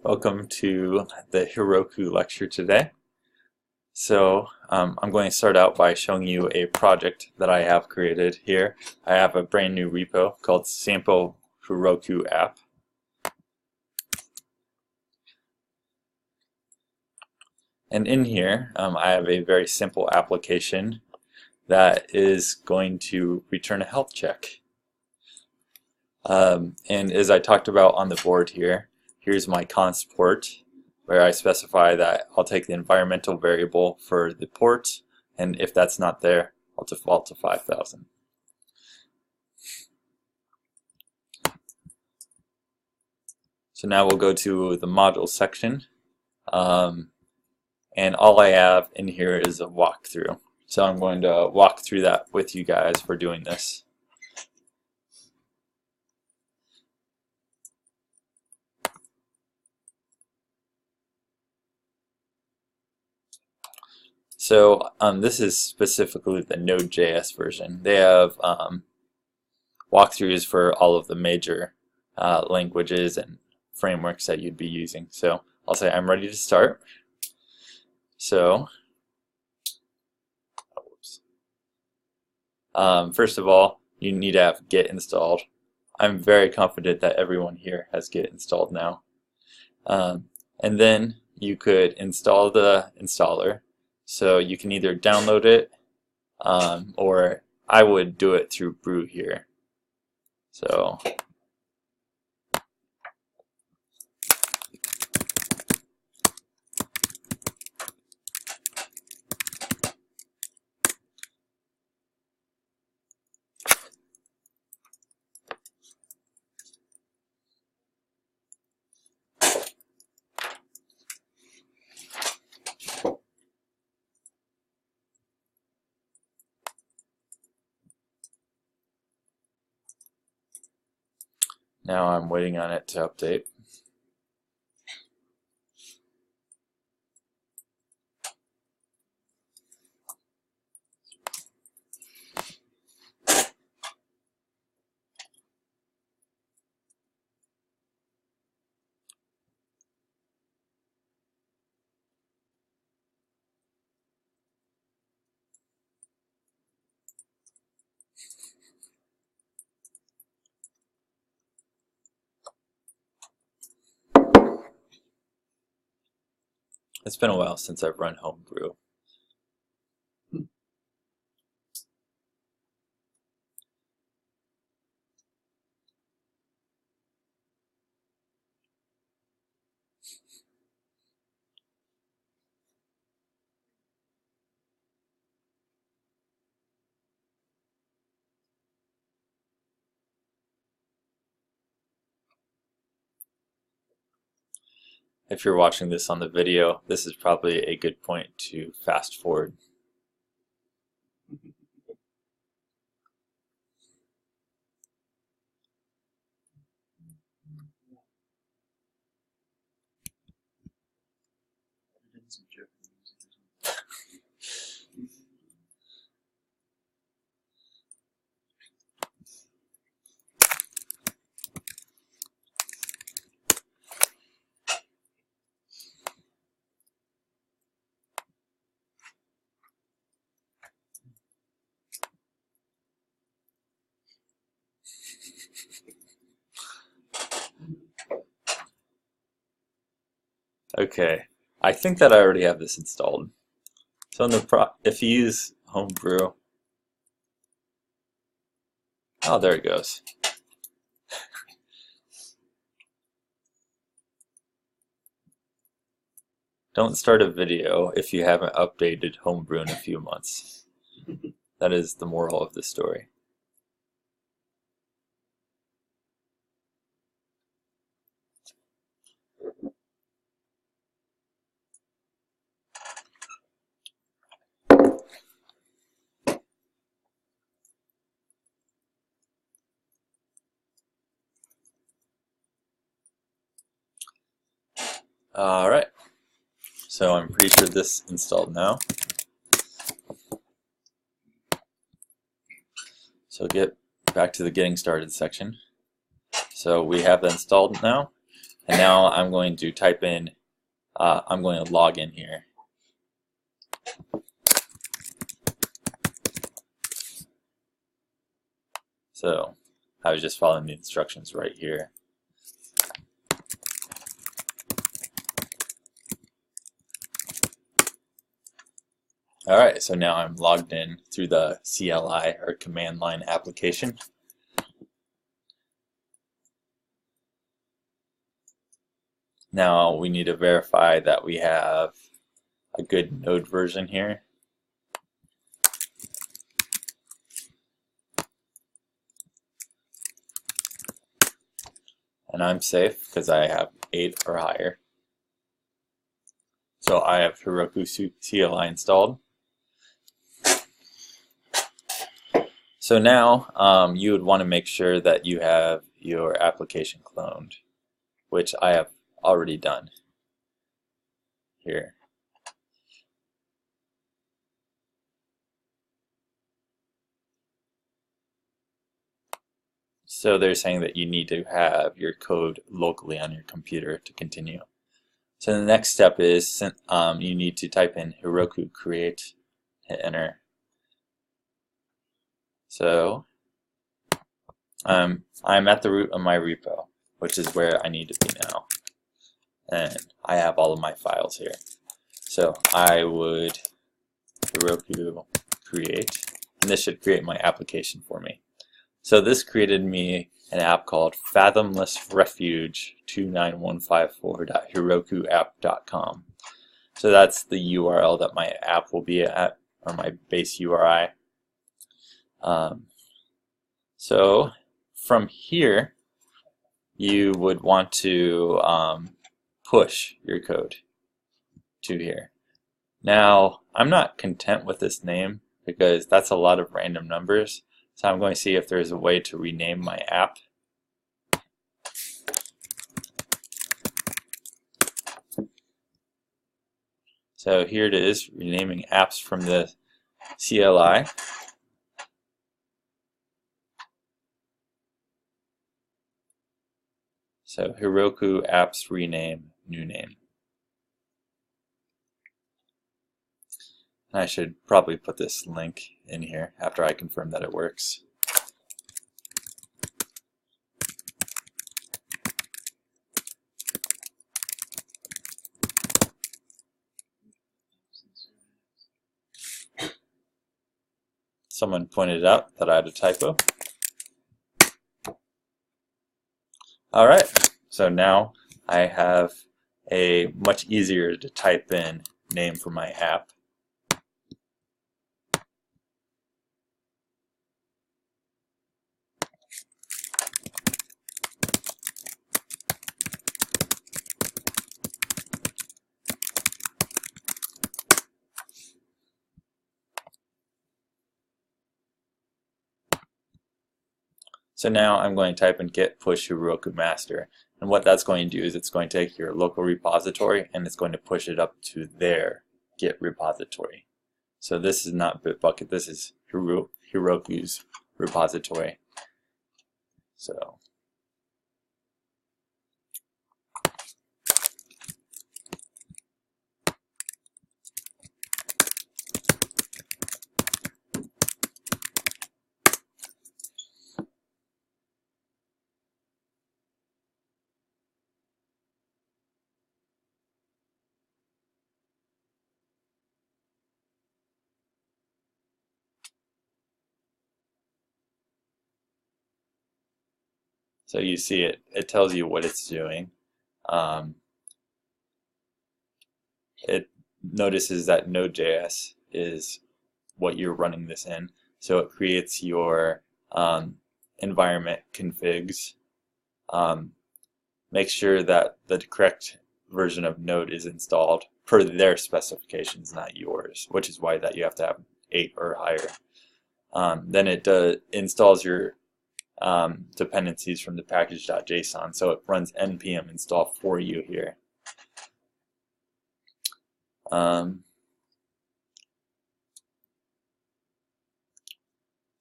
Welcome to the Heroku lecture today. I'm going to start out by showing you a project that I have created here. I have a brand new repo called Sample Heroku App. And in here, I have a very simple application that is going to return a health check. And as I talked about on the board here, here's my const port, where I specify that I'll take the environmental variable for the port, and if that's not there, I'll default to 5000. So now we'll go to the modules section, and all I have in here is a walkthrough. So I'm going to walk through that with you guys for doing this. So this is specifically the Node.js version. They have walkthroughs for all of the major languages and frameworks that you'd be using. So I'll say I'm ready to start. So first of all, you need to have Git installed. I'm very confident that everyone here has Git installed now. And then you could install the installer. So you can either download it, or I would do it through brew here. So now I'm waiting on it to update. It's been a while since I've run Homebrew. If you're watching this on the video, this is probably a good point to fast forward. Okay, I think that I already have this installed. So in if you use Homebrew, oh, there it goes. Don't start a video if you haven't updated Homebrew in a few months. That is the moral of the story. Alright, so I'm pretty sure this is installed now. So get back to the getting started section. So we have that installed now. And now I'm going to type in, I'm going to log in here. So I was just following the instructions right here. Alright, so now I'm logged in through the CLI or command line application. Now we need to verify that we have a good node version here. And I'm safe because I have 8 or higher. So I have Heroku CLI installed. So now you would want to make sure that you have your application cloned, which I have already done here. So they're saying that you need to have your code locally on your computer to continue. So the next step is you need to type in Heroku create, hit enter. So I'm at the root of my repo, which is where I need to be now. And I have all of my files here. So I would Heroku create, and this should create my application for me. So this created me an app called Fathomless Refuge 29154.herokuapp.com. So that's the URL that my app will be at, or my base URI. So from here, you would want to push your code to here. Now, I'm not content with this name because that's a lot of random numbers. So I'm going to see if there's a way to rename my app. So here it is, renaming apps from the CLI. So Heroku apps rename, new name. And I should probably put this link in here after I confirm that it works. Someone pointed out that I had a typo. Alright, so now I have a much easier to type in name for my app. So now I'm going to type in git push Heroku master, and what that's going to do is it's going to take your local repository and it's going to push it up to their Git repository. So this is not Bitbucket, this is Heroku's repository. So So you see it tells you what it's doing. It notices that Node.js is what you're running this in. So it creates your environment configs. Make sure that the correct version of Node is installed per their specifications, not yours, which is why that you have to have 8 or higher. Then it installs your dependencies from the package.json, so it runs npm install for you here.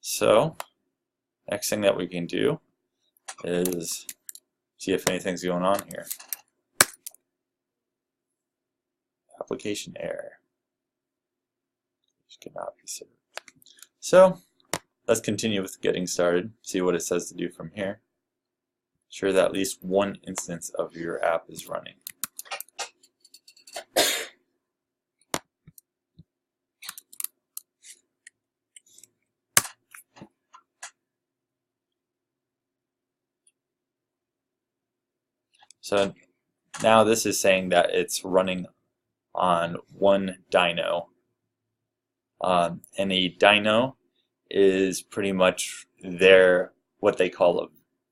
So next thing that we can do is see if anything's going on here. application error. Which cannot be served. So let's continue with getting started, see what it says to do from here. Ensure that at least one instance of your app is running. So now this is saying that it's running on one dyno. And a dyno is pretty much what they call a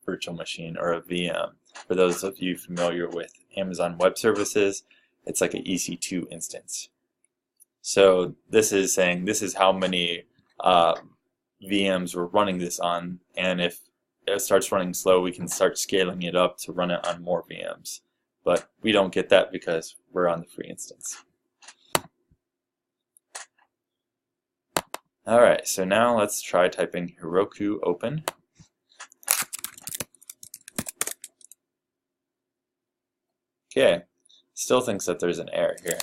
virtual machine or a VM. For those of you familiar with Amazon Web Services, it's like an EC2 instance. So this is saying this is how many VMs we're running this on, and if it starts running slow, we can start scaling it up to run it on more VMs. But we don't get that because we're on the free instance. Alright, so now let's try typing Heroku open. Okay, still thinks that there's an error here.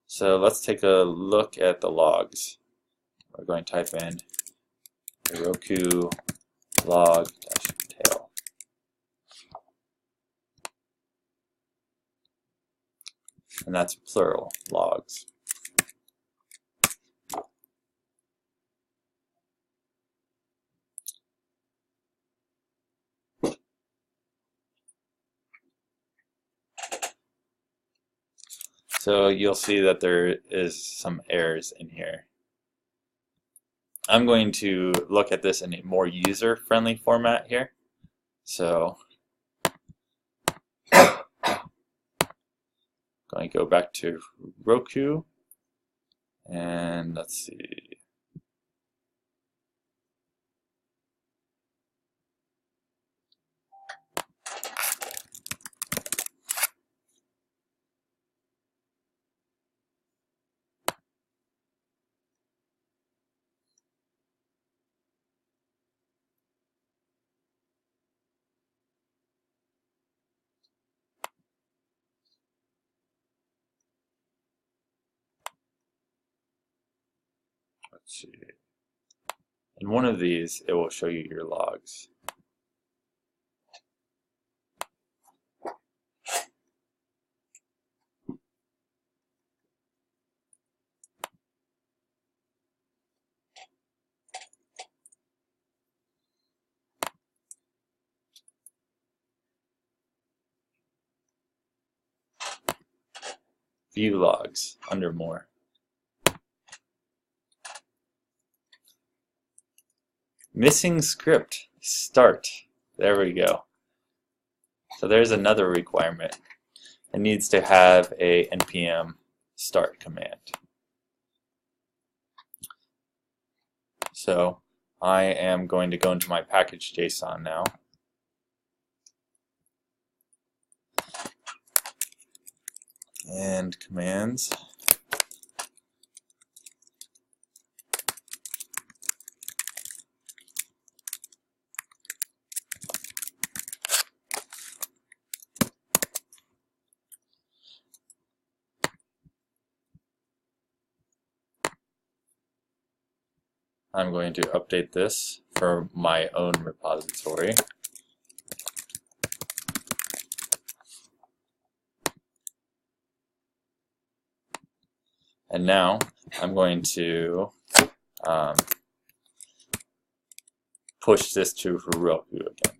So let's take a look at the logs. We're going to type in Heroku log-tail. And that's plural, logs. So you'll see that there is some errors in here. I'm going to look at this in a more user-friendly format here. So I'm going to go back to Roku, and let's see. Let's see. In one of these, it will show you your logs. View logs under more. Missing script, start. There we go. So there's another requirement. It needs to have a npm start command. So I am going to go into my package.json now. And commands. I'm going to update this for my own repository. And now I'm going to push this to Heroku again.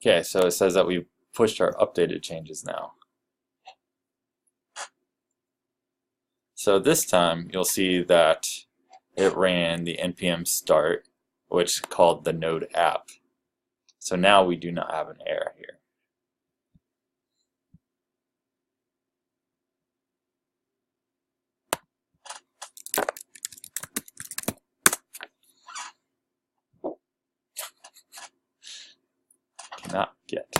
Okay, so it says that we've pushed our updated changes now. So this time you'll see that it ran the npm start, which called the node app. So now we do not have an error here. get.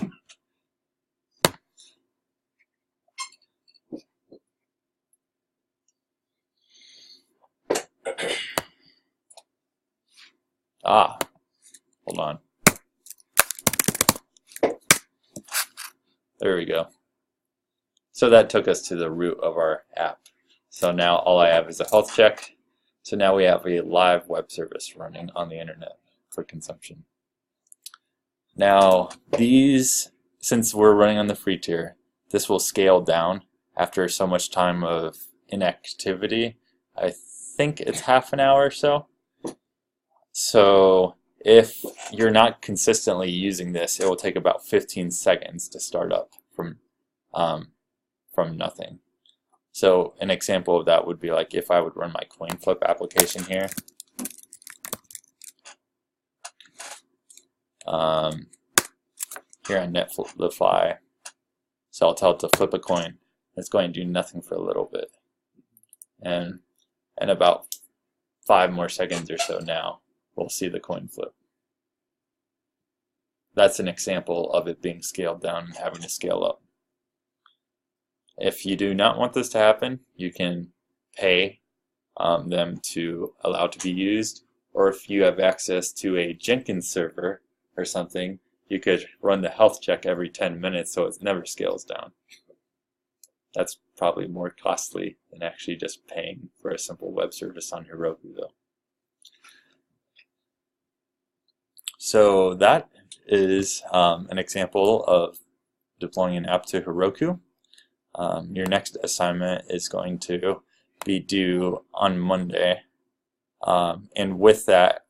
Hold on. There we go. So that took us to the root of our app. So now all I have is a health check. So now we have a live web service running on the internet for consumption. Now these, since we're running on the free tier, this will scale down after so much time of inactivity. I think it's half an hour or so. So if you're not consistently using this, it will take about 15 seconds to start up from nothing. So an example of that would be like if I would run my coin flip application here. Here on Netlify. So I'll tell it to flip a coin. It's going to do nothing for a little bit. And about 5 more seconds or so now, we'll see the coin flip. That's an example of it being scaled down and having to scale up. If you do not want this to happen, you can pay them to allow it to be used, or if you have access to a Jenkins server or something, you could run the health check every 10 minutes so it never scales down. That's probably more costly than actually just paying for a simple web service on Heroku though. So that is an example of deploying an app to Heroku. Your next assignment is going to be due on Monday. And with that,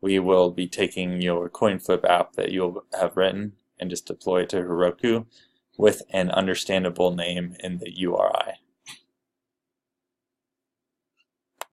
we will be taking your coin flip app that you'll have written and just deploy it to Heroku with an understandable name in the URI.